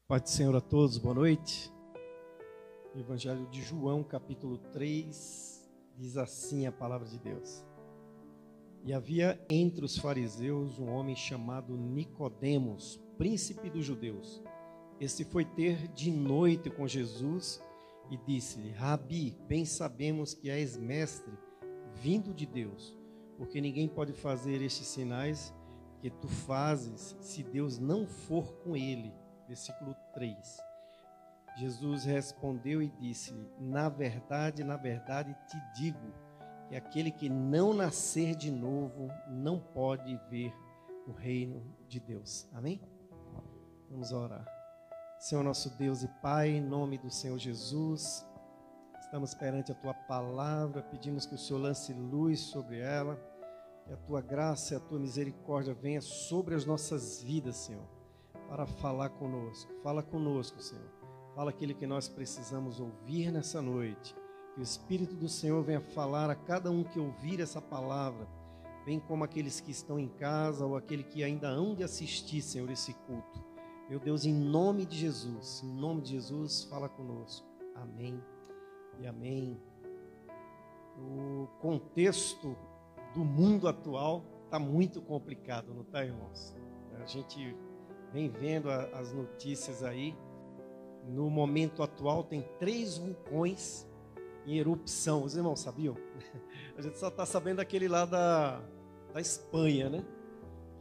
Pai do Senhor a todos, boa noite. O Evangelho de João, capítulo 3, diz assim a palavra de Deus. E havia entre os fariseus um homem chamado Nicodemos, príncipe dos judeus. Este foi ter de noite com Jesus e disse-lhe: Rabi, bem sabemos que és mestre, vindo de Deus, porque ninguém pode fazer estes sinais que tu fazes se Deus não for com ele. Versículo 3. Jesus respondeu e disse-lhe: na verdade, te digo que aquele que não nascer de novo não pode ver o reino de Deus. Amém? Vamos orar. Senhor nosso Deus e Pai, em nome do Senhor Jesus, estamos perante a Tua palavra, pedimos que o Senhor lance luz sobre ela, que a Tua graça e a Tua misericórdia venha sobre as nossas vidas, Senhor, para falar conosco. Fala conosco, Senhor. Fala aquilo que nós precisamos ouvir nessa noite. Que o Espírito do Senhor venha falar a cada um que ouvir essa palavra, bem como aqueles que estão em casa ou aquele que ainda hão de assistir, Senhor, esse culto. Meu Deus, em nome de Jesus, fala conosco. Amém e amém. O contexto do mundo atual está muito complicado, não está, irmãos? A gente vem vendo as notícias aí. No momento atual tem 3 vulcões em erupção. Os irmãos sabiam? A gente só está sabendo daquele lá da Espanha, né?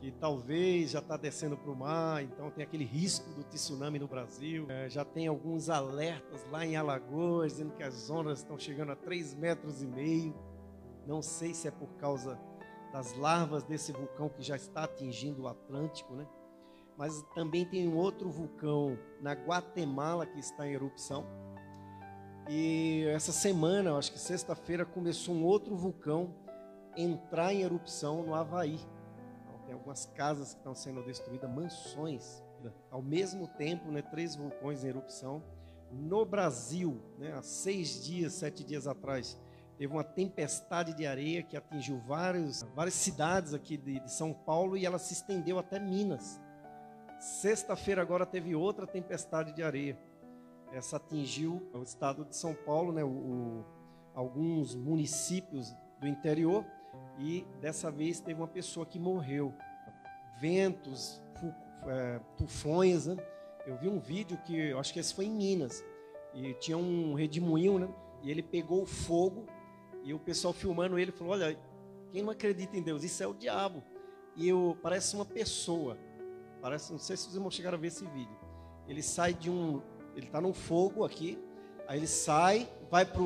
Que talvez já está descendo para o mar, então tem aquele risco do tsunami no Brasil. Já tem alguns alertas lá em Alagoas, dizendo que as ondas estão chegando a 3,5 metros. Não sei se é por causa das larvas desse vulcão que já está atingindo o Atlântico, né? Mas também tem um outro vulcão na Guatemala que está em erupção. E essa semana, acho que sexta-feira, começou um outro vulcão entrar em erupção no Havaí. Então, tem algumas casas que estão sendo destruídas, mansões. Ao mesmo tempo, né, 3 vulcões em erupção. No Brasil, né, há 7 dias atrás, teve uma tempestade de areia que atingiu várias cidades aqui de São Paulo e ela se estendeu até Minas. Sexta-feira agora teve outra tempestade de areia. Essa atingiu o estado de São Paulo, né, alguns municípios do interior, e dessa vez teve uma pessoa que morreu. Ventos, tufões, né? Eu vi um vídeo que, eu acho que esse foi em Minas, e tinha um redemoinho, né, e ele pegou fogo, e o pessoal filmando ele falou: olha, quem não acredita em Deus, isso é o diabo. E parece uma pessoa. Não sei se os irmãos chegaram a ver esse vídeo. Ele sai ele está num fogo aqui, aí ele sai, vai para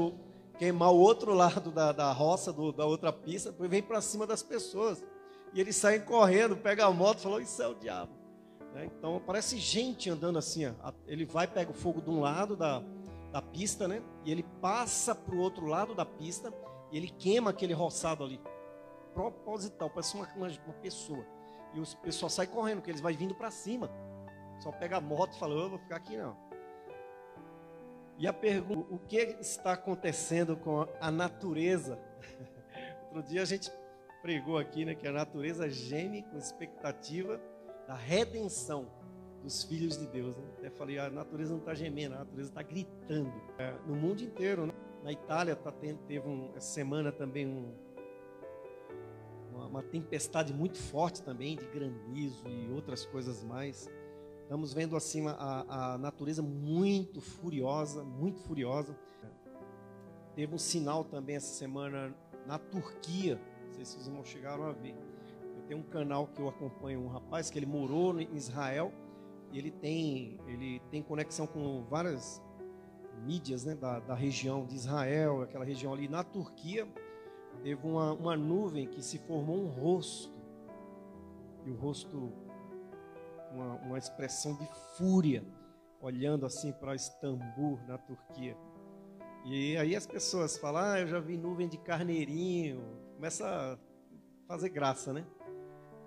queimar o outro lado da roça, da outra pista, depois vem para cima das pessoas. E eles saem correndo, pega a moto e falou: isso é o diabo. Então parece gente andando assim, ó. Ele vai, pega o fogo de um lado da pista, né? E ele passa para o outro lado da pista e ele queima aquele roçado ali. Proposital, parece uma pessoa. E o pessoal sai correndo, porque eles vão vindo para cima. Só pega a moto e fala: eu vou ficar aqui não. E a pergunta: o que está acontecendo com a natureza? Outro dia a gente pregou aqui, né, que a natureza geme com expectativa da redenção dos filhos de Deus. Né? Até falei: a natureza não está gemendo, a natureza está gritando. No mundo inteiro, né? Na Itália teve essa semana também uma tempestade muito forte também, de granizo e outras coisas mais. Estamos vendo assim a natureza muito furiosa, muito furiosa. Teve um sinal também essa semana na Turquia, não sei se os irmãos chegaram a ver. Eu tenho um canal que eu acompanho, um rapaz que ele morou em Israel, e ele tem conexão com várias mídias, né, da região de Israel, aquela região ali. Na Turquia teve uma nuvem que se formou um rosto, e o rosto, uma expressão de fúria, olhando assim para Istambul, na Turquia. E aí as pessoas falam: eu já vi nuvem de carneirinho, começa a fazer graça, né?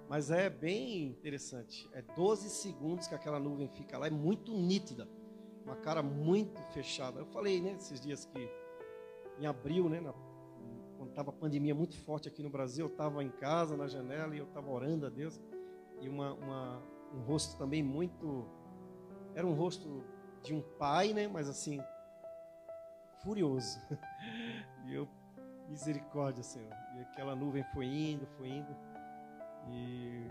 Mas é bem interessante, 12 segundos que aquela nuvem fica lá, é muito nítida, uma cara muito fechada. Eu falei, né, esses dias que em abril, né, quando estava a pandemia muito forte aqui no Brasil, eu estava em casa, na janela, e eu estava orando a Deus, e um rosto também muito Era um rosto de um pai, né? Mas assim, furioso. E eu, misericórdia, Senhor. E aquela nuvem foi indo. E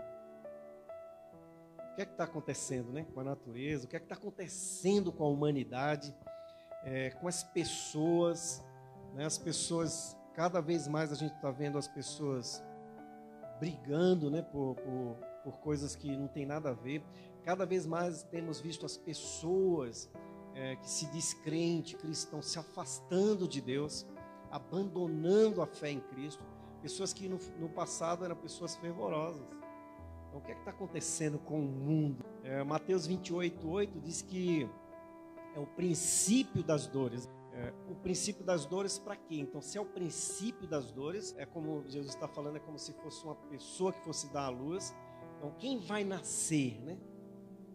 o que é que está acontecendo, né? Com a natureza? O que é que está acontecendo com a humanidade? Com as pessoas, né? As pessoas, cada vez mais a gente está vendo as pessoas brigando, né? Por coisas que não tem nada a ver. Cada vez mais temos visto as pessoas que se diz crente, cristãos, se afastando de Deus, abandonando a fé em Cristo. Pessoas que no passado eram pessoas fervorosas. Então, o que é que está acontecendo com o mundo? Mateus 28:8 diz que é o princípio das dores. O princípio das dores para quê? Então, se é o princípio das dores, é como Jesus está falando, é como se fosse uma pessoa que fosse dar à luz. Então, quem vai nascer, né?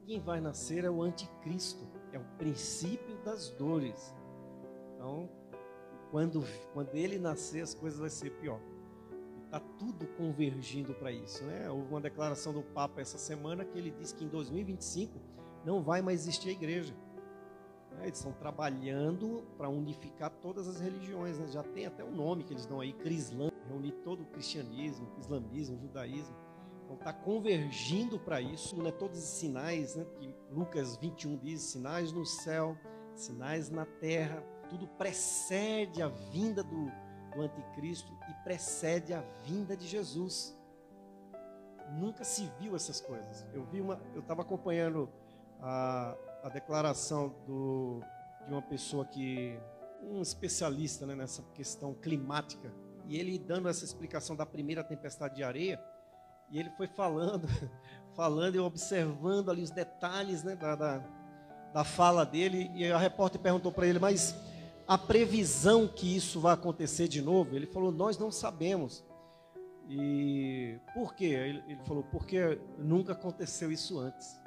Quem vai nascer é o anticristo, é o princípio das dores. Então, quando ele nascer, as coisas vão ser pior. Está tudo convergindo para isso, né? Houve uma declaração do Papa essa semana que ele disse que em 2025 não vai mais existir a igreja. Eles estão trabalhando para unificar todas as religiões, né? Já tem até um nome que eles dão aí, Crislã, reunir todo o cristianismo, islamismo, judaísmo. Então está convergindo para isso, né? Todos os sinais, né? Que Lucas 21 diz, sinais no céu, sinais na terra, tudo precede a vinda do anticristo e precede a vinda de Jesus. Nunca se viu essas coisas. Eu estava acompanhando a declaração de uma pessoa um especialista, né, nessa questão climática, e ele dando essa explicação da primeira tempestade de areia, e ele foi falando e observando ali os detalhes, né, da fala dele, e a repórter perguntou para ele, mas a previsão que isso vai acontecer de novo, ele falou, nós não sabemos. E por quê? Ele falou, porque nunca aconteceu isso antes.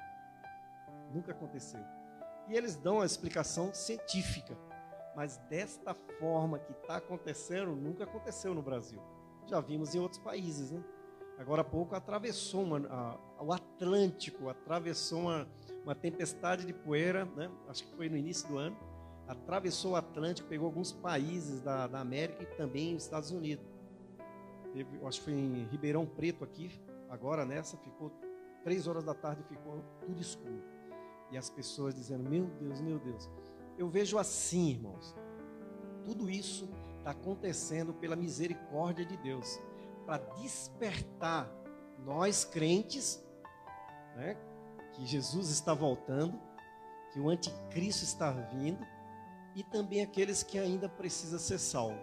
Nunca aconteceu. E eles dão a explicação científica, mas desta forma que está acontecendo, nunca aconteceu no Brasil. Já vimos em outros países, né? Agora há pouco atravessou o Atlântico, atravessou uma tempestade de poeira, né? Acho que foi no início do ano, atravessou o Atlântico, pegou alguns países da América e também os Estados Unidos. Acho que foi em Ribeirão Preto aqui, agora nessa, ficou 3 horas da tarde, ficou tudo escuro. E as pessoas dizendo, meu Deus. Eu vejo assim, irmãos, tudo isso está acontecendo pela misericórdia de Deus, para despertar nós crentes, né, que Jesus está voltando, que o anticristo está vindo, e também aqueles que ainda precisam ser salvos.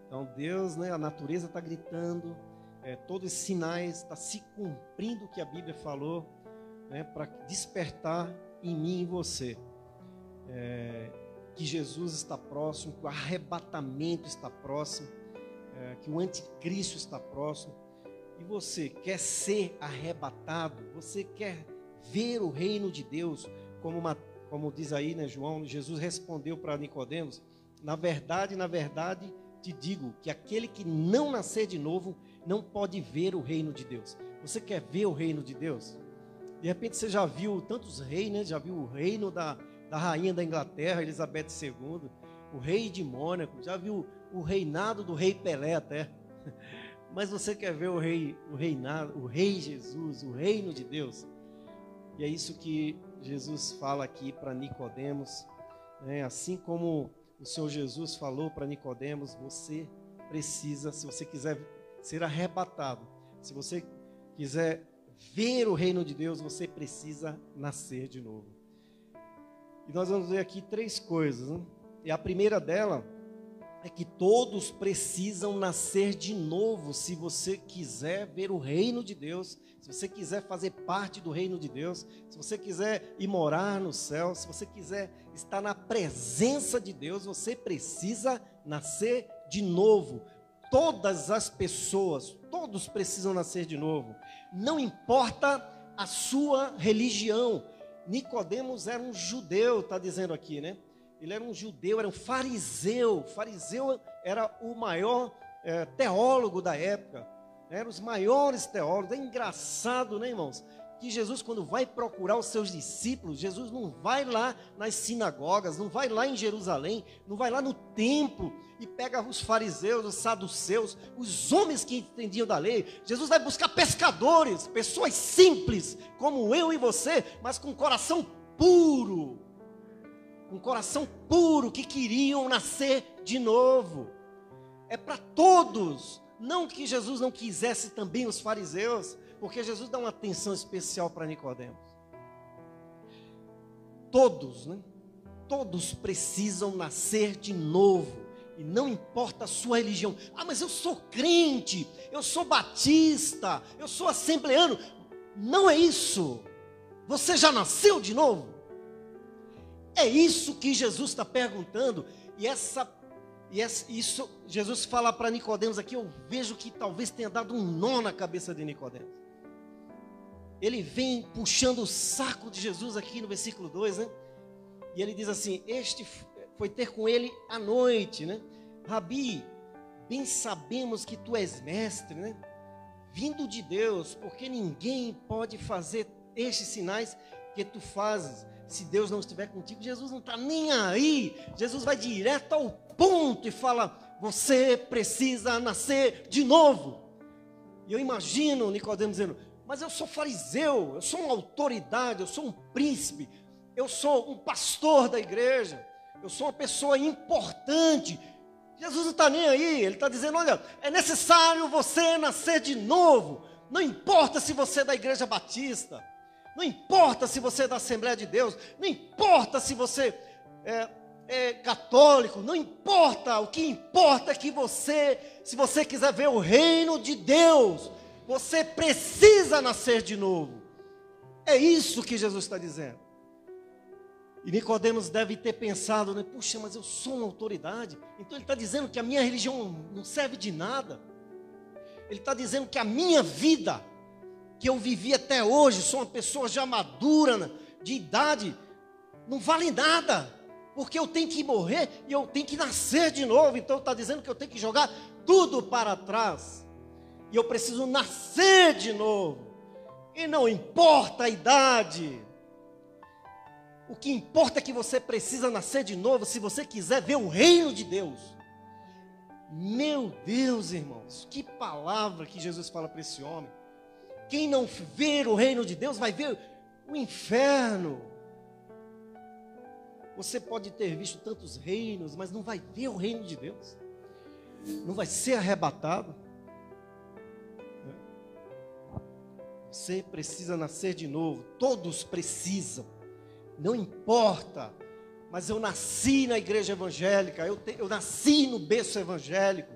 Então Deus, né, a natureza está gritando, todos os sinais, está se cumprindo o que a Bíblia falou, né, para despertar em mim e em você, que Jesus está próximo, que o arrebatamento está próximo, que o anticristo está próximo. E você quer ser arrebatado? Você quer ver o reino de Deus? Como diz aí, né, João, Jesus respondeu para Nicodemos, na verdade, te digo que aquele que não nascer de novo não pode ver o reino de Deus. Você quer ver o reino de Deus? De repente você já viu tantos reis, né? Já viu o reino da rainha da Inglaterra, Elizabeth II, o rei de Mônaco, já viu o reinado do rei Pelé até. Mas você quer ver o reinado, o rei Jesus, o reino de Deus? E é isso que Jesus fala aqui para Nicodemos, né? Assim como o Senhor Jesus falou para Nicodemos, você precisa, se você quiser ser arrebatado, se você quiser ver o reino de Deus, você precisa nascer de novo. E nós vamos ver aqui 3 coisas, né? E a primeira dela é que todos precisam nascer de novo, se você quiser ver o reino de Deus, se você quiser fazer parte do reino de Deus, se você quiser ir morar no céu, se você quiser estar na presença de Deus, você precisa nascer de novo. Todas as pessoas, todos precisam nascer de novo. Não importa a sua religião. Nicodemos era um judeu, está dizendo aqui, né? Ele era um judeu, era um fariseu. Fariseu era o maior teólogo da época. Eram os maiores teólogos. É engraçado, né, irmãos? que Jesus, quando vai procurar os seus discípulos, Jesus não vai lá nas sinagogas, não vai lá em Jerusalém, não vai lá no templo e pega os fariseus, os saduceus, os homens que entendiam da lei. Jesus vai buscar pescadores, pessoas simples, como eu e você, mas com coração puro. Um coração puro, que queriam nascer de novo. É para todos. Não que Jesus não quisesse também os fariseus, porque Jesus dá uma atenção especial para Nicodemos. Todos, né? Todos precisam nascer de novo. E não importa a sua religião. Ah, mas eu sou crente, eu sou batista, eu sou assembleano. Não é isso. Você já nasceu de novo? É isso que Jesus está perguntando. Isso Jesus fala para Nicodemos aqui. Eu vejo que talvez tenha dado um nó na cabeça de Nicodemos. Ele vem puxando o saco de Jesus aqui no versículo 2, né? E ele diz assim: este foi ter com ele à noite, né? Rabi, bem sabemos que tu és mestre, né? Vindo de Deus, porque ninguém pode fazer estes sinais que tu fazes, se Deus não estiver contigo. Jesus não está nem aí. Jesus vai direto ao ponto e fala: você precisa nascer de novo. E eu imagino Nicodemos dizendo: mas eu sou fariseu, eu sou uma autoridade, eu sou um príncipe, eu sou um pastor da igreja, eu sou uma pessoa importante. Jesus não está nem aí. Ele está dizendo: olha, é necessário você nascer de novo. Não importa se você é da igreja batista, não importa se você é da Assembleia de Deus, não importa se você é católico, não importa. O que importa é que se você quiser ver o reino de Deus, você precisa nascer de novo. É isso que Jesus está dizendo. E Nicodemos deve ter pensado, né? Puxa, mas eu sou uma autoridade. Então ele está dizendo que a minha religião não serve de nada. Ele está dizendo que a minha vida, que eu vivi até hoje, sou uma pessoa já madura, de idade, não vale nada, porque eu tenho que morrer e eu tenho que nascer de novo. Então está dizendo que eu tenho que jogar tudo para trás, e eu preciso nascer de novo. E não importa a idade, o que importa é que você precisa nascer de novo, se você quiser ver o reino de Deus. Meu Deus, irmãos, que palavra que Jesus fala para esse homem. Quem não ver o reino de Deus vai ver o inferno. Você pode ter visto tantos reinos, mas não vai ver o reino de Deus. Não vai ser arrebatado. Você precisa nascer de novo. Todos precisam. Não importa. Mas eu nasci na igreja evangélica. Eu nasci no berço evangélico.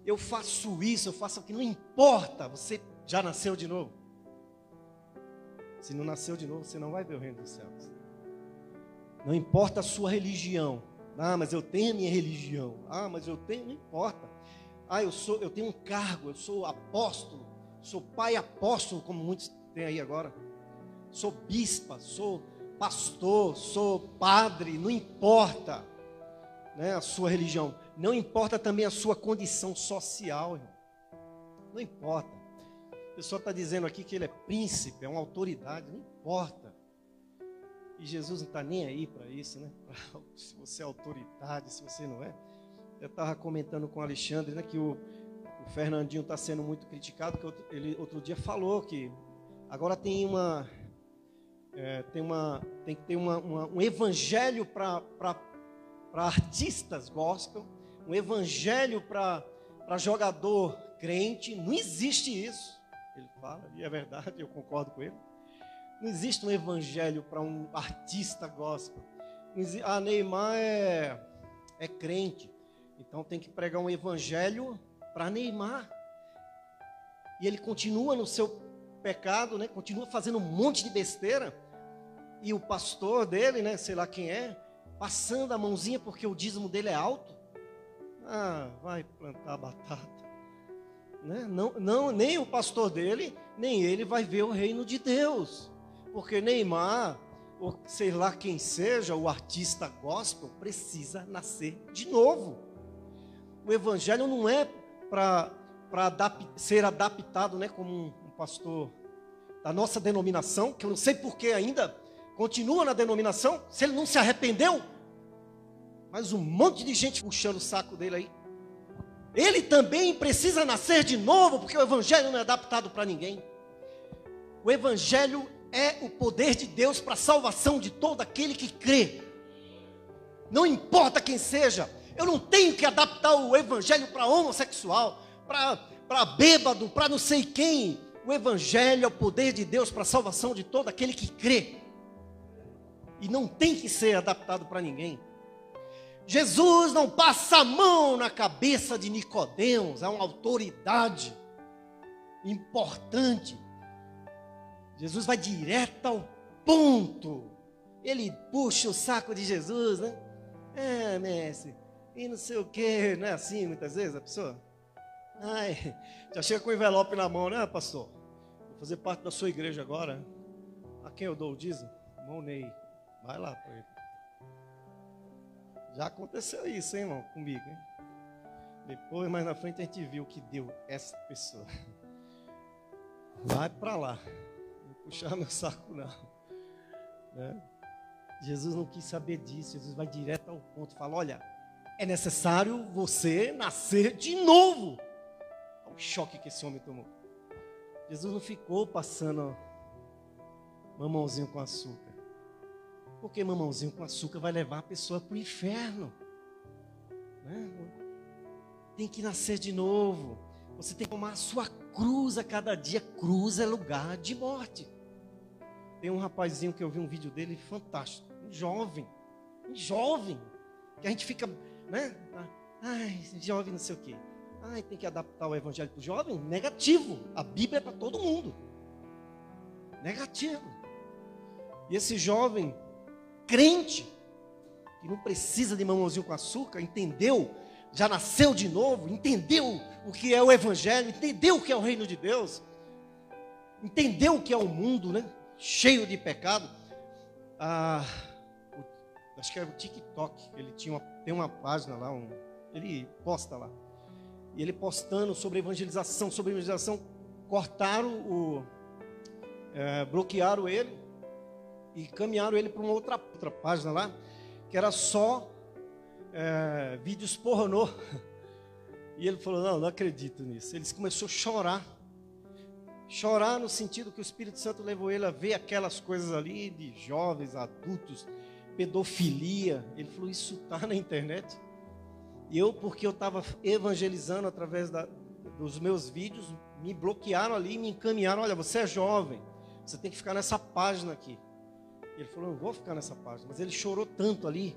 Eu faço isso, eu faço aquilo. Não importa. Você já nasceu de novo? Se não nasceu de novo, você não vai ver o reino dos céus. Não importa a sua religião. Ah, mas eu tenho a minha religião. Ah, mas eu tenho, não importa. Ah, eu tenho um cargo, eu sou apóstolo, sou pai apóstolo, como muitos têm aí agora. Sou bispa, sou pastor, sou padre, não importa, né, a sua religião. Não importa também a sua condição social, irmão. Não importa. A pessoa está dizendo aqui que ele é príncipe, é uma autoridade, não importa. E Jesus não está nem aí para isso, né? Se você é autoridade, se você não é. Eu estava comentando com o Alexandre, né, que o Fernandinho está sendo muito criticado, porque ele outro dia falou que agora tem que ter um evangelho para artistas gospel, um evangelho para jogador crente. Não existe isso. Ele fala, e é verdade, eu concordo com ele. Não existe um evangelho para um artista gospel. Neymar é crente, então tem que pregar um evangelho para Neymar. E ele continua no seu pecado, né? Continua fazendo um monte de besteira. E o pastor dele, né, sei lá quem é, passando a mãozinha porque o dízimo dele é alto. Ah, vai plantar batata. Né? Não, nem o pastor dele, nem ele vai ver o reino de Deus. Porque Neymar, ou sei lá quem seja, o artista gospel, precisa nascer de novo. O evangelho não é para ser adaptado, né, como um pastor da nossa denominação, que eu não sei por que ainda continua na denominação, se ele não se arrependeu, mas um monte de gente puxando o saco dele aí. Ele também precisa nascer de novo, porque o evangelho não é adaptado para ninguém. O evangelho é o poder de Deus para a salvação de todo aquele que crê. Não importa quem seja, eu não tenho que adaptar o evangelho para homossexual, para bêbado, para não sei quem. O evangelho é o poder de Deus para a salvação de todo aquele que crê. E não tem que ser adaptado para ninguém. Jesus não passa a mão na cabeça de Nicodemos, é uma autoridade importante. Jesus vai direto ao ponto. Ele puxa o saco de Jesus, né? Mestre, e não sei o que, não é assim muitas vezes a pessoa? Ai, já chega com o envelope na mão, né, pastor? Vou fazer parte da sua igreja agora. A quem eu dou o dízimo? Irmão Ney, vai lá para ele. Já aconteceu isso, hein, irmão, comigo, hein? Depois, mais na frente, a gente viu que deu essa pessoa. Vai para lá. Não puxar meu saco, não. Né? Jesus não quis saber disso. Jesus vai direto ao ponto. Fala, olha, é necessário você nascer de novo. Olha o choque que esse homem tomou. Jesus não ficou passando mamãozinho com açúcar. Porque mamãozinho com açúcar vai levar a pessoa para o inferno. Né? Tem que nascer de novo. Você tem que tomar a sua cruz a cada dia. Cruz é lugar de morte. Tem um rapazinho que eu vi um vídeo dele fantástico. Um jovem. Que a gente fica, né? Ai, jovem não sei o quê. Ai, tem que adaptar o evangelho para o jovem? Negativo. A Bíblia é para todo mundo. Negativo. E esse jovem crente, que não precisa de mamãozinho com açúcar, entendeu, já nasceu de novo, entendeu o que é o evangelho, entendeu o que é o reino de Deus, entendeu o que é o mundo, né? Cheio de pecado. Acho que era o TikTok, ele tem uma página lá, ele posta lá, e ele postando sobre evangelização, cortaram bloquearam ele, e caminharam ele para uma outra página lá, que era só vídeos pornô. E ele falou, não acredito nisso. Ele começou a chorar. Chorar no sentido que o Espírito Santo levou ele a ver aquelas coisas ali, de jovens, adultos, pedofilia. Ele falou, isso está na internet. E porque eu estava evangelizando através dos meus vídeos, me bloquearam ali, me encaminharam, olha, você é jovem, você tem que ficar nessa página aqui. Ele falou, não vou ficar nessa página. Mas ele chorou tanto ali,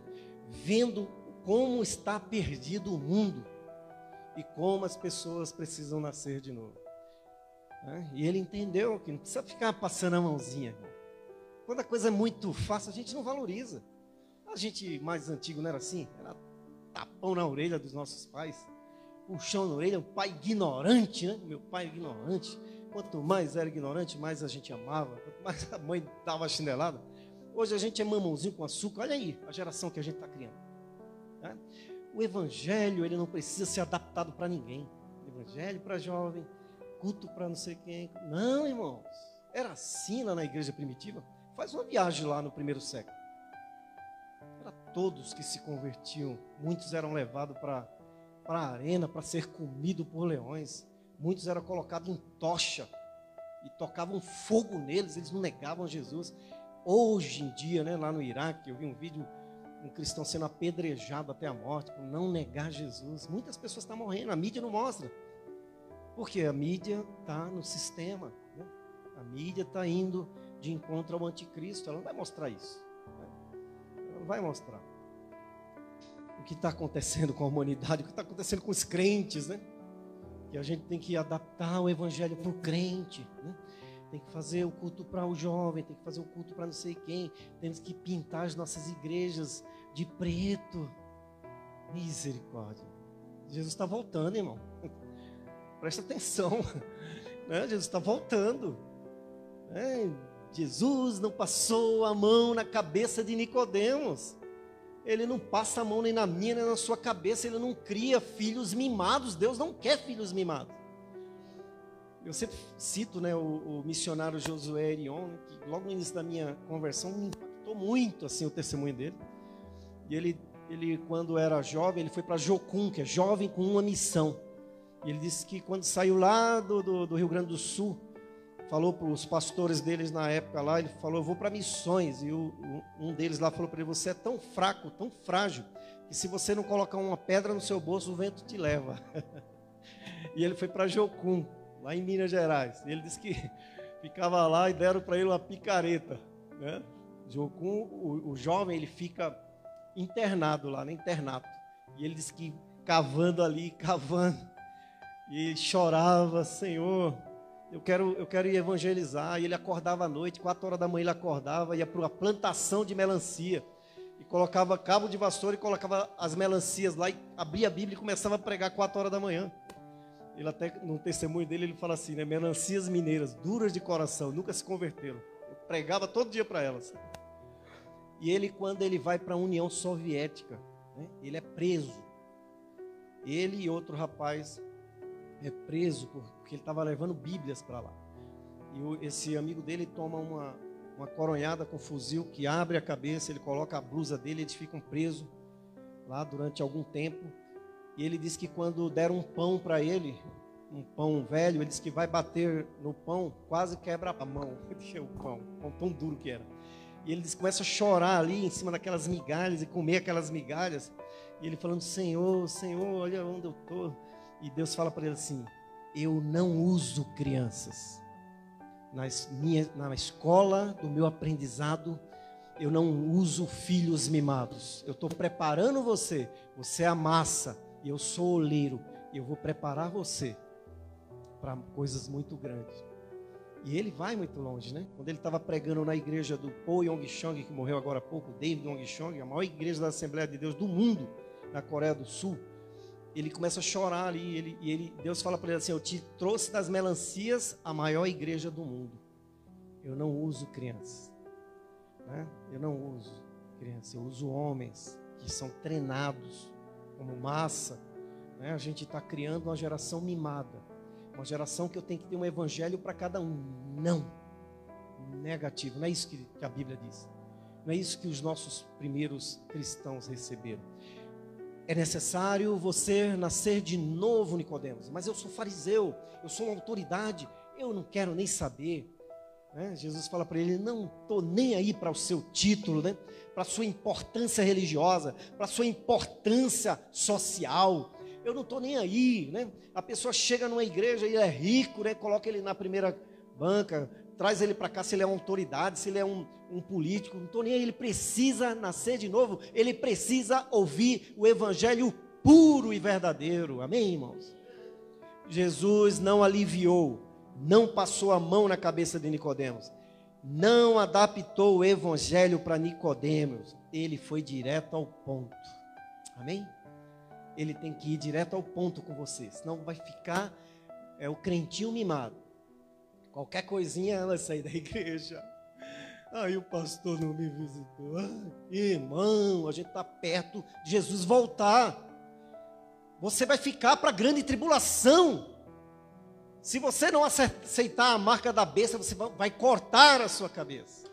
vendo como está perdido o mundo e como as pessoas precisam nascer de novo. E ele entendeu que não precisa ficar passando a mãozinha. Quando a coisa é muito fácil, a gente não valoriza. A gente mais antigo não era assim? Era tapão na orelha dos nossos pais, puxão na orelha, um pai ignorante, né? Meu pai ignorante. Quanto mais era ignorante, mais a gente amava. Quanto mais a mãe dava a chinelada. Hoje a gente é mamãozinho com açúcar. Olha aí a geração que a gente está criando. Né? O evangelho, ele não precisa ser adaptado para ninguém. Evangelho para jovem, culto para não sei quem. Não, irmãos. Era assim lá na igreja primitiva. Faz uma viagem lá no primeiro século. Era todos que se convertiam. Muitos eram levados para a arena para ser comido por leões. Muitos eram colocados em tocha e tocavam fogo neles. Eles não negavam Jesus. Hoje em dia, né, lá no Iraque, eu vi um vídeo, um cristão sendo apedrejado até a morte por não negar Jesus. Muitas pessoas estão morrendo, a mídia não mostra. Porque a mídia está no sistema. Né? A mídia está indo de encontro ao anticristo. Ela não vai mostrar isso. Né? Ela não vai mostrar. O que está acontecendo com a humanidade, o que está acontecendo com os crentes, né? Que a gente tem que adaptar o evangelho para o crente, né? Tem que fazer o culto para o jovem, tem que fazer o culto para não sei quem. Temos que pintar as nossas igrejas de preto. Misericórdia. Jesus está voltando, irmão. Presta atenção. Né? Jesus está voltando. Jesus não passou a mão na cabeça de Nicodemos. Ele não passa a mão nem na minha, nem na sua cabeça. Ele não cria filhos mimados. Deus não quer filhos mimados. Eu sempre cito, né, o missionário Josué Erion, né, que logo no início da minha conversão me impactou muito assim, o testemunho dele. E ele, quando era jovem, ele foi para Jocum, que é jovem com uma missão. E ele disse que quando saiu lá do Rio Grande do Sul, falou para os pastores deles na época lá, ele falou, eu vou para missões. E um deles lá falou para ele, você é tão fraco, tão frágil, que se você não colocar uma pedra no seu bolso, o vento te leva. E ele foi para Jocum, lá em Minas Gerais. E ele disse que ficava lá e deram para ele uma picareta, né? Jocum, o jovem, ele fica internado lá, no internato. E ele disse que cavando ali, cavando, e chorava, Senhor, eu quero ir evangelizar. E ele acordava à noite, 4 horas da manhã ele acordava, ia para uma plantação de melancia, e colocava cabo de vassoura e colocava as melancias lá, e abria a Bíblia e começava a pregar 4 horas da manhã. Ele até, no testemunho dele, ele fala assim, né, melancias mineiras, duras de coração, nunca se converteram. Eu pregava todo dia para elas. E ele, quando ele vai para a União Soviética, né, ele é preso. Ele e outro rapaz é preso porque ele estava levando Bíblias para lá. E esse amigo dele toma uma coronhada com fuzil que abre a cabeça, ele coloca a blusa dele, eles ficam presos lá durante algum tempo. E ele diz que quando deram um pão para ele, um pão velho, ele disse que vai bater no pão, quase quebra a mão, o pão tão duro que era. E ele diz, começa a chorar ali em cima daquelas migalhas e comer aquelas migalhas. E ele falando, Senhor, Senhor, olha onde eu estou. E Deus fala para ele assim, eu não uso crianças. Na escola do meu aprendizado, eu não uso filhos mimados. Eu estou preparando você. Você é a massa e eu sou o oleiro. E eu vou preparar você para coisas muito grandes. E ele vai muito longe, né? Quando ele estava pregando na igreja do Po Yong-chong, que morreu agora há pouco, David Yong-chong, a maior igreja da Assembleia de Deus do mundo, na Coreia do Sul, ele começa a chorar ali, Deus fala para ele assim, eu te trouxe das melancias a maior igreja do mundo. Eu não uso crianças, né? Eu não uso crianças, eu uso homens que são treinados como massa, né? A gente está criando uma geração mimada. Uma geração que eu tenho que ter um evangelho para cada um. Não. Negativo. Não é isso que a Bíblia diz. Não é isso que os nossos primeiros cristãos receberam. É necessário você nascer de novo, Nicodemos. Mas eu sou fariseu. Eu sou uma autoridade. Eu não quero nem saber. Né? Jesus fala para ele, não estou nem aí para o seu título, né? Para a sua importância religiosa, para a sua importância social. Eu não estou nem aí, né? A pessoa chega numa igreja e é rico, né? Coloca ele na primeira banca, traz ele para cá se ele é uma autoridade, se ele é um político. Não estou nem aí, ele precisa nascer de novo, ele precisa ouvir o evangelho puro e verdadeiro. Amém, irmãos? Jesus não aliviou, não passou a mão na cabeça de Nicodemos, não adaptou o evangelho para Nicodemos, ele foi direto ao ponto. Amém? Ele tem que ir direto ao ponto com você, senão vai ficar o crentinho mimado. Qualquer coisinha ela sai da igreja. Aí o pastor não me visitou. Irmão, a gente está perto de Jesus voltar. Você vai ficar para a grande tribulação. Se você não aceitar a marca da besta, você vai cortar a sua cabeça.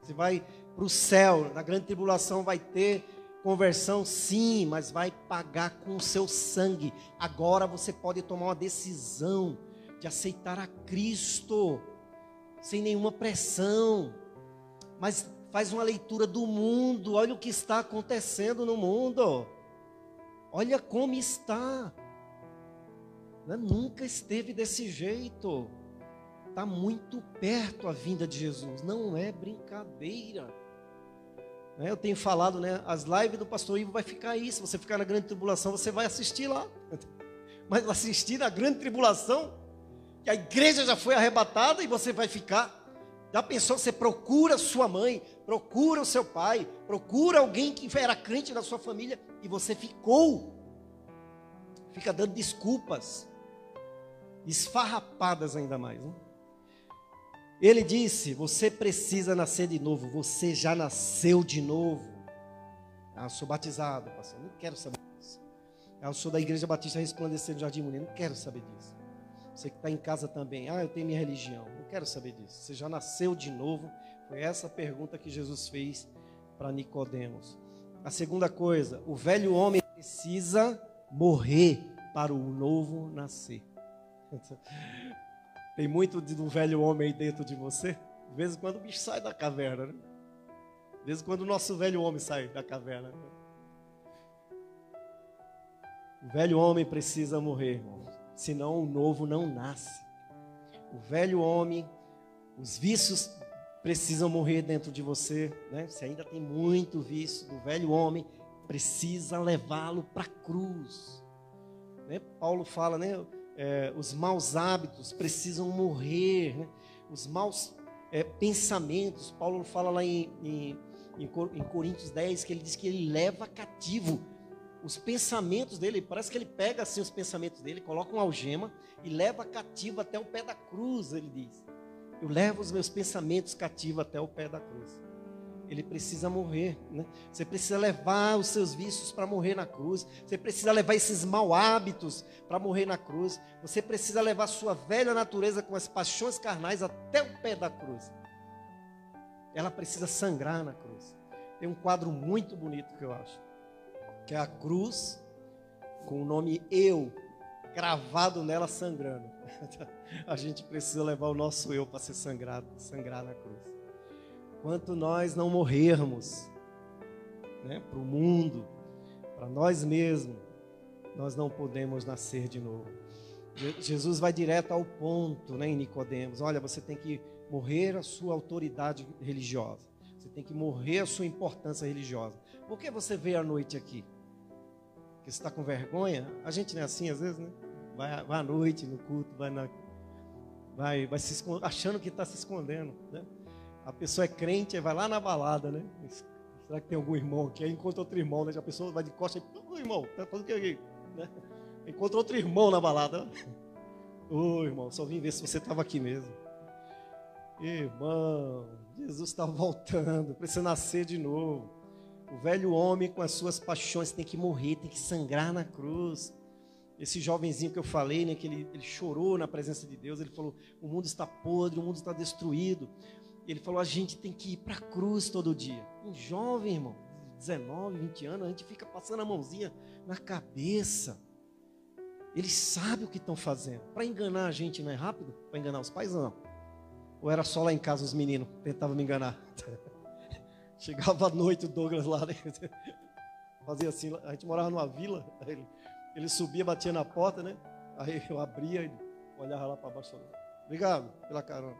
Você vai para o céu, na grande tribulação vai ter conversão, sim, mas vai pagar com o seu sangue. Agora você pode tomar uma decisão de aceitar a Cristo, sem nenhuma pressão. Mas faz uma leitura do mundo, olha o que está acontecendo no mundo. Olha como está. Nunca esteve desse jeito. Está muito perto a vinda de Jesus, não é brincadeira. Eu tenho falado, né? As lives do pastor Ivo vai ficar aí. Se você ficar na grande tribulação, você vai assistir lá. Mas assistir na grande tribulação, que a igreja já foi arrebatada e você vai ficar. Já pensou? Você procura sua mãe, procura o seu pai, procura alguém que era crente da sua família e você ficou. Fica dando desculpas, esfarrapadas ainda mais, né? Ele disse, você precisa nascer de novo. Você já nasceu de novo. Eu sou batizado, pastor, não quero saber disso. Eu sou da Igreja Batista Resplandecer no Jardim Munir, não quero saber disso. Você que está em casa também, eu tenho minha religião. Não quero saber disso. Você já nasceu de novo? Foi essa a pergunta que Jesus fez para Nicodemos. A segunda coisa, o velho homem precisa morrer para o novo nascer. Tem muito do velho homem aí dentro de você? De vez em quando o bicho sai da caverna, né? De vez em quando o nosso velho homem sai da caverna. Né? O velho homem precisa morrer, irmão. Senão o novo não nasce. O velho homem, os vícios precisam morrer dentro de você, né? Você ainda tem muito vício do velho homem, precisa levá-lo para a cruz. Né? Paulo fala, né? Os maus hábitos precisam morrer, né? Os maus pensamentos. Paulo fala lá em Coríntios 10 que ele diz que ele leva cativo os pensamentos dele. Parece que ele pega assim os pensamentos dele, coloca uma algema e leva cativo até o pé da cruz. Ele diz: eu levo os meus pensamentos cativos até o pé da cruz. Ele precisa morrer, né? Você precisa levar os seus vícios para morrer na cruz. Você precisa levar esses maus hábitos para morrer na cruz. Você precisa levar sua velha natureza com as paixões carnais até o pé da cruz. Ela precisa sangrar na cruz. Tem um quadro muito bonito que eu acho, que é a cruz com o nome eu cravado nela, sangrando. A gente precisa levar o nosso eu para ser sangrar na cruz. Quanto nós não morrermos, né, para o mundo, para nós mesmos, nós não podemos nascer de novo. Jesus vai direto ao ponto, né, em Nicodemos. Olha, você tem que morrer a sua autoridade religiosa. Você tem que morrer a sua importância religiosa. Por que você veio à noite aqui? Porque você está com vergonha? A gente não é assim às vezes, né? Vai à noite no culto, vai se achando que está se escondendo, né? A pessoa é crente, aí vai lá na balada, né? Será que tem algum irmão aqui? Aí encontra outro irmão, né? A pessoa vai de costas e ô irmão, tá fazendo o que aqui? Né? Encontra outro irmão na balada. Ô irmão, só vim ver se você estava aqui mesmo. Irmão, Jesus está voltando, precisa nascer de novo. O velho homem com as suas paixões tem que morrer, tem que sangrar na cruz. Esse jovenzinho que eu falei, né, que ele chorou na presença de Deus, ele falou: o mundo está podre, o mundo está destruído. Ele falou: a gente tem que ir para a cruz todo dia. Um jovem, irmão, 19, 20 anos, a gente fica passando a mãozinha na cabeça. Eles sabem o que estão fazendo. Para enganar a gente não é rápido? Para enganar os pais, não. Ou era só lá em casa os meninos tentavam me enganar? Chegava à noite o Douglas lá, né? Fazia assim, a gente morava numa vila, ele subia, batia na porta, né? Aí eu abria e olhava lá para baixo. Obrigado pela carona.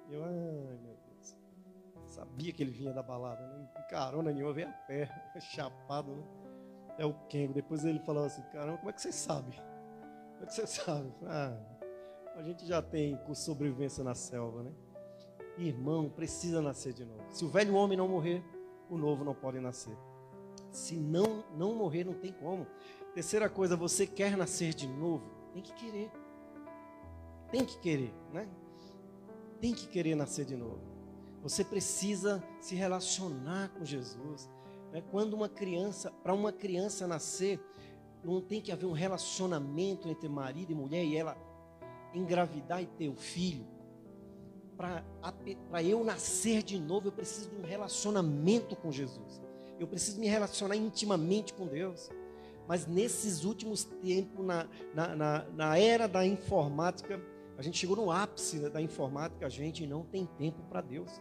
Eu, ai meu Deus, sabia que ele vinha da balada, não tem carona nenhuma, veio a pé, chapado, né? É o Kengo. Depois ele falou assim: caramba, como é que você sabe? Como é que você sabe? A gente já tem curso de sobrevivência na selva, né? Irmão, precisa nascer de novo. Se o velho homem não morrer, o novo não pode nascer. Se não morrer, não tem como. Terceira coisa, você quer nascer de novo? Tem que querer. Tem que querer, né? Tem que querer nascer de novo. Você precisa se relacionar com Jesus, né? Quando para uma criança nascer, não tem que haver um relacionamento entre marido e mulher e ela engravidar e ter o filho. Para eu nascer de novo, eu preciso de um relacionamento com Jesus. Eu preciso me relacionar intimamente com Deus. Mas nesses últimos tempos, na era da informática, a gente chegou no ápice da informática, a gente não tem tempo para Deus.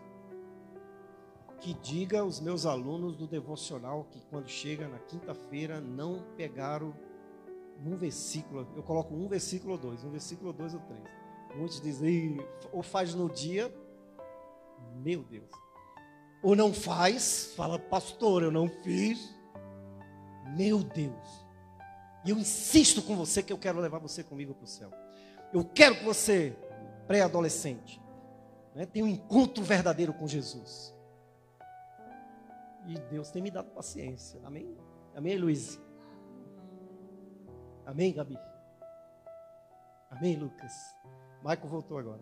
Que diga aos meus alunos do devocional que quando chega na quinta-feira não pegaram um versículo, eu coloco um versículo ou dois, ou três. Muitos dizem, ou faz no dia, meu Deus. Ou não faz, fala: pastor, eu não fiz. Meu Deus. E eu insisto com você que eu quero levar você comigo para o céu. Eu quero que você, pré-adolescente, né, tenha um encontro verdadeiro com Jesus. E Deus tem me dado paciência. Amém? Amém, Luiz? Amém, Gabi? Amém, Lucas? Michael voltou agora.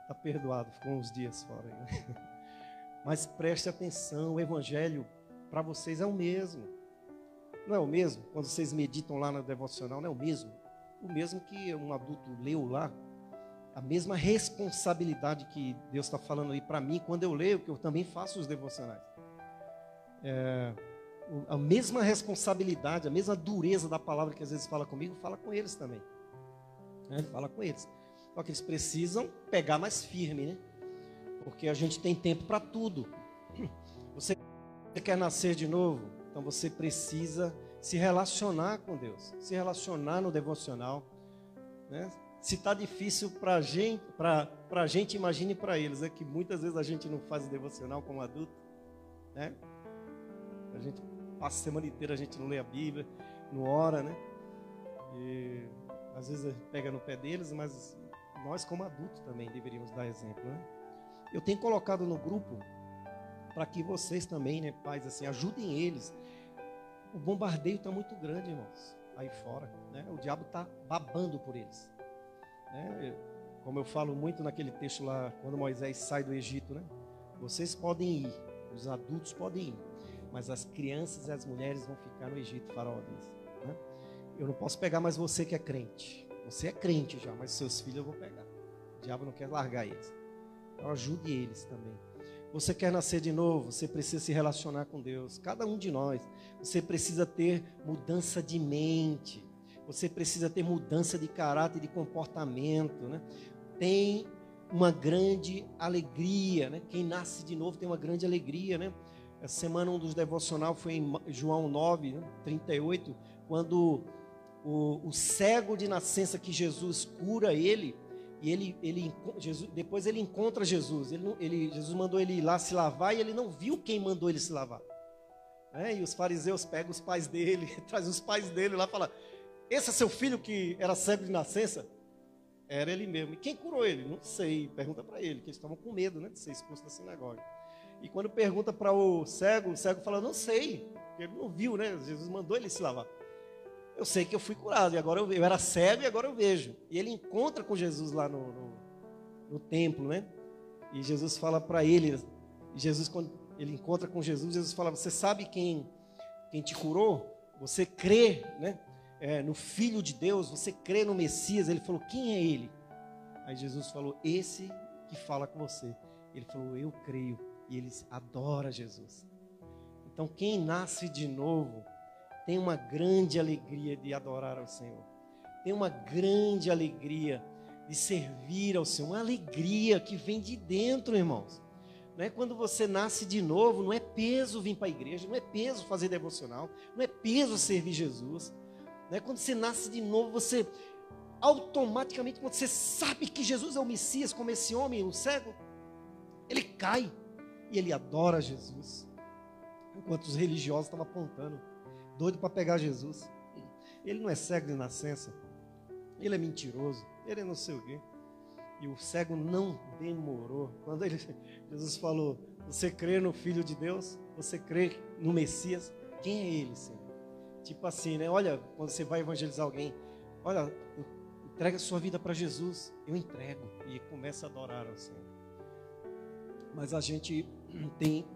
Está perdoado, ficou uns dias fora aí. Mas preste atenção, o evangelho para vocês é o mesmo. Não é o mesmo? Quando vocês meditam lá no devocional, não é o mesmo? o mesmo que um adulto leu lá, a mesma responsabilidade que Deus está falando aí para mim, quando eu leio, que eu também faço os devocionais. A mesma responsabilidade, a mesma dureza da palavra que às vezes fala comigo, fala com eles também. Fala com eles. Só que eles precisam pegar mais firme, né? Porque a gente tem tempo para tudo. Você quer nascer de novo? Então você precisa se relacionar com Deus, se relacionar no devocional, né? Se está difícil para a gente, imagine para eles, que muitas vezes a gente não faz o devocional como adulto, né? A gente passa a semana inteira, a gente não lê a Bíblia, não ora, né? E às vezes pega no pé deles, mas nós como adultos também deveríamos dar exemplo, né? Eu tenho colocado no grupo para que vocês também, né, pais, assim, ajudem eles. O bombardeio está muito grande, irmãos, aí fora, né? O diabo está babando por eles, né? Como eu falo muito naquele texto lá, quando Moisés sai do Egito, né? Vocês podem ir, os adultos podem ir, mas as crianças e as mulheres vão ficar no Egito, Faraó diz, né? Eu não posso pegar mais você que é crente. Você é crente já, mas seus filhos eu vou pegar. O diabo não quer largar eles. Então ajude eles também. Você quer nascer de novo, você precisa se relacionar com Deus. Cada um de nós. Você precisa ter mudança de mente. Você precisa ter mudança de caráter e de comportamento, né? Tem uma grande alegria, né? Quem nasce de novo tem uma grande alegria, né? Essa semana um dos devocional foi em João 9, né? 38, quando o cego de nascença que Jesus cura ele, e depois ele encontra Jesus. Jesus mandou ele ir lá se lavar e ele não viu quem mandou ele se lavar. E os fariseus pegam os pais dele, trazem os pais dele lá e falam: esse é seu filho que era cego de nascença? Era ele mesmo. E quem curou ele? Não sei. Pergunta para ele, que eles estavam com medo, né, de ser expulso da sinagoga. E quando pergunta para o cego fala: não sei, porque ele não viu, né? Jesus mandou ele se lavar. Eu sei que eu fui curado, e agora eu era cego e agora eu vejo. E ele encontra com Jesus lá no templo, né? E Jesus fala para ele, quando ele encontra com Jesus, Jesus fala: você sabe quem te curou? Você crê, né? No Filho de Deus, você crê no Messias? Ele falou: quem é ele? Aí Jesus falou: esse que fala com você. Ele falou: eu creio. E ele adora Jesus. Então quem nasce de novo tem uma grande alegria de adorar ao Senhor. Tem uma grande alegria de servir ao Senhor. Uma alegria que vem de dentro, irmãos. Não é quando você nasce de novo, não é peso vir para a igreja, não é peso fazer devocional, não é peso servir Jesus. Não é quando você nasce de novo, você automaticamente, quando você sabe que Jesus é o Messias, como esse homem, o cego, ele cai e ele adora Jesus. Enquanto os religiosos estavam apontando, doido para pegar Jesus. Ele não é cego de nascença, ele é mentiroso, ele é não sei o quê. E o cego não demorou. Quando Jesus falou: você crê no Filho de Deus? Você crê no Messias? Quem é ele, Senhor? Tipo assim, né? Olha, quando você vai evangelizar alguém, olha, entrega a sua vida para Jesus. Eu entrego. E começa a adorar ao Senhor. Mas a gente tem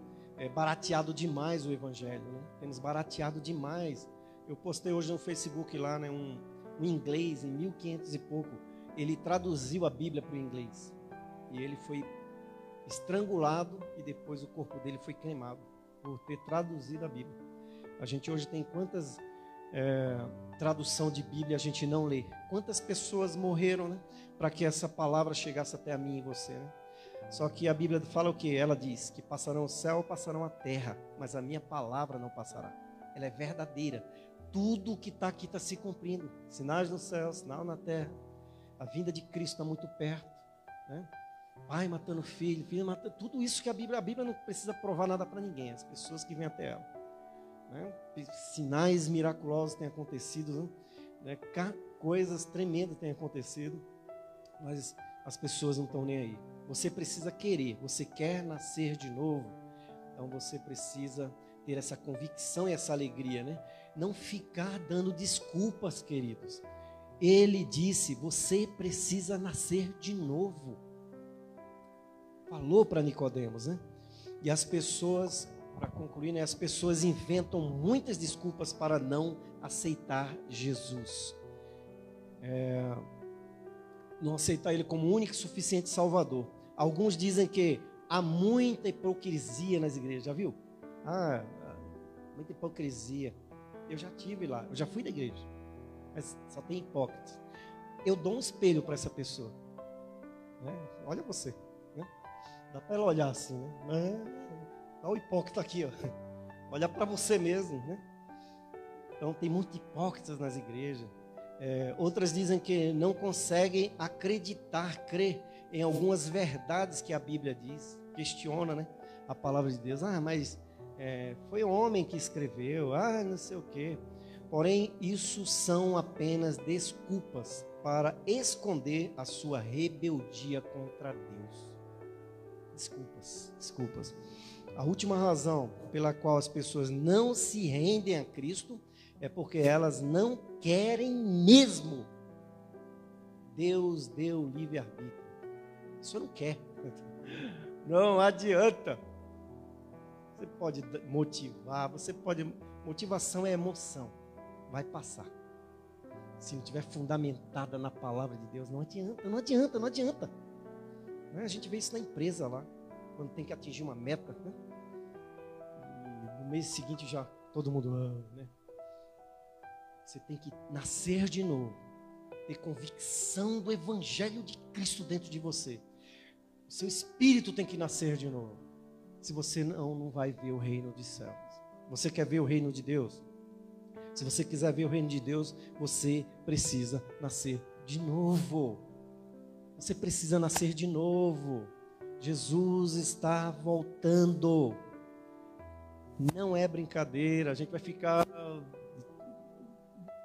barateado demais o evangelho, né? Temos barateado demais. Eu postei hoje no Facebook lá, né, um inglês em 1500 e pouco. Ele traduziu a Bíblia para o inglês. E ele foi estrangulado e depois o corpo dele foi queimado por ter traduzido a Bíblia. A gente hoje tem quantas tradução de Bíblia a gente não lê? Quantas pessoas morreram, né, para que essa palavra chegasse até a mim e você, né? Só que a Bíblia fala o quê? Ela diz que passarão o céu, passarão a terra, mas a minha palavra não passará. Ela é verdadeira. Tudo que está aqui está se cumprindo. Sinais no céu, sinal na terra. A vinda de Cristo está muito perto, né? Pai matando filho, filho matando... Tudo isso que a Bíblia não precisa provar nada para ninguém. As pessoas que vêm até ela, né? Sinais miraculosos têm acontecido, né? Coisas tremendas têm acontecido, mas as pessoas não estão nem aí. Você precisa querer, você quer nascer de novo, então você precisa ter essa convicção e essa alegria, né? Não ficar dando desculpas, queridos. Ele disse: você precisa nascer de novo. Falou para Nicodemos, né? E as pessoas, para concluir, né, as pessoas inventam muitas desculpas para não aceitar Jesus. Não aceitar Ele como único e suficiente Salvador. Alguns dizem que há muita hipocrisia nas igrejas, já viu? Muita hipocrisia. Eu já tive lá, eu já fui da igreja, mas só tem hipócritas. Eu dou um espelho para essa pessoa, né? Olha você, né? Dá para ela olhar assim, né? Olha o hipócrita aqui, ó. Olha para você mesmo, né? Então tem muitos hipócritas nas igrejas. Outras dizem que não conseguem acreditar, crer em algumas verdades que a Bíblia diz. Questiona, né, a palavra de Deus. Mas foi o homem que escreveu, não sei o quê. Porém, isso são apenas desculpas para esconder a sua rebeldia contra Deus. Desculpas. A última razão pela qual as pessoas não se rendem a Cristo é porque elas não querem mesmo. Deus deu livre-arbítrio. Você não quer. Não adianta. Você pode motivar, motivação é emoção. Vai passar. Se não estiver fundamentada na palavra de Deus, não adianta. A gente vê isso na empresa lá, quando tem que atingir uma meta, né? E no mês seguinte já todo mundo, né? Você tem que nascer de novo, ter convicção do Evangelho de Cristo dentro de você. O seu espírito tem que nascer de novo. Se você não vai ver o reino dos céus. Você quer ver o reino de Deus? Se você quiser ver o reino de Deus, você precisa nascer de novo. Você precisa nascer de novo. Jesus está voltando. Não é brincadeira. A gente vai ficar o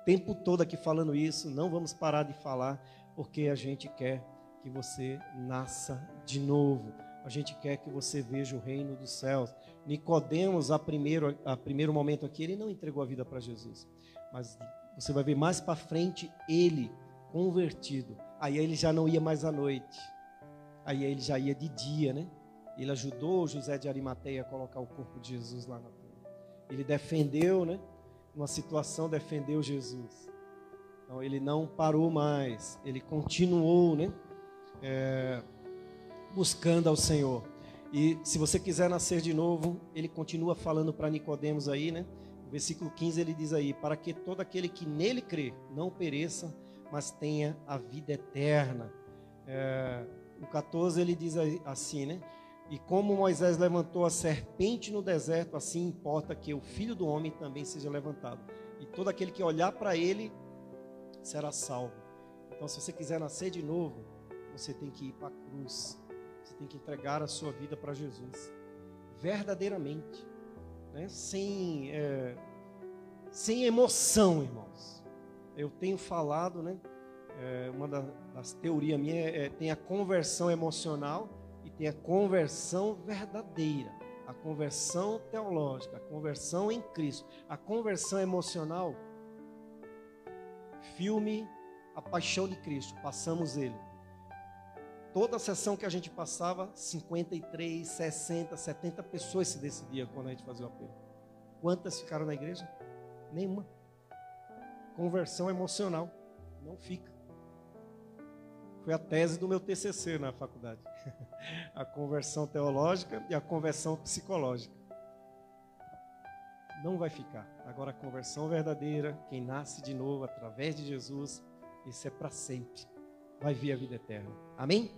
tempo todo aqui falando isso. Não vamos parar de falar, porque a gente quer que você nasça de novo. A gente quer que você veja o reino dos céus. Nicodemos, a primeiro momento aqui, ele não entregou a vida para Jesus. Mas você vai ver mais para frente ele convertido. Aí ele já não ia mais à noite. Aí ele já ia de dia, né? Ele ajudou José de Arimateia a colocar o corpo de Jesus lá na tumba. Ele defendeu, né? Numa situação, defendeu Jesus. Então ele não parou mais. Ele continuou, né? Buscando ao Senhor. E se você quiser nascer de novo, ele continua falando para Nicodemos aí, né? No versículo 15 ele diz aí: para que todo aquele que nele crê não pereça, mas tenha a vida eterna. No 14 ele diz assim, né? E como Moisés levantou a serpente no deserto, assim importa que o Filho do Homem também seja levantado. E todo aquele que olhar para ele será salvo. Então, se você quiser nascer de novo, você tem que ir para a cruz. Você tem que entregar a sua vida para Jesus. Verdadeiramente. Né? Sem emoção, irmãos. Eu tenho falado, né? Uma das teorias minhas tem a conversão emocional e tem a conversão verdadeira. A conversão teológica, a conversão em Cristo. A conversão emocional, filme A Paixão de Cristo, passamos ele. Toda a sessão que a gente passava, 53, 60, 70 pessoas se decidiam quando a gente fazia o apelo. Quantas ficaram na igreja? Nenhuma. Conversão emocional, não fica. Foi a tese do meu TCC na faculdade. A conversão teológica e a conversão psicológica. Não vai ficar. Agora a conversão verdadeira, quem nasce de novo através de Jesus, isso é para sempre. Vai ver a vida eterna. Amém?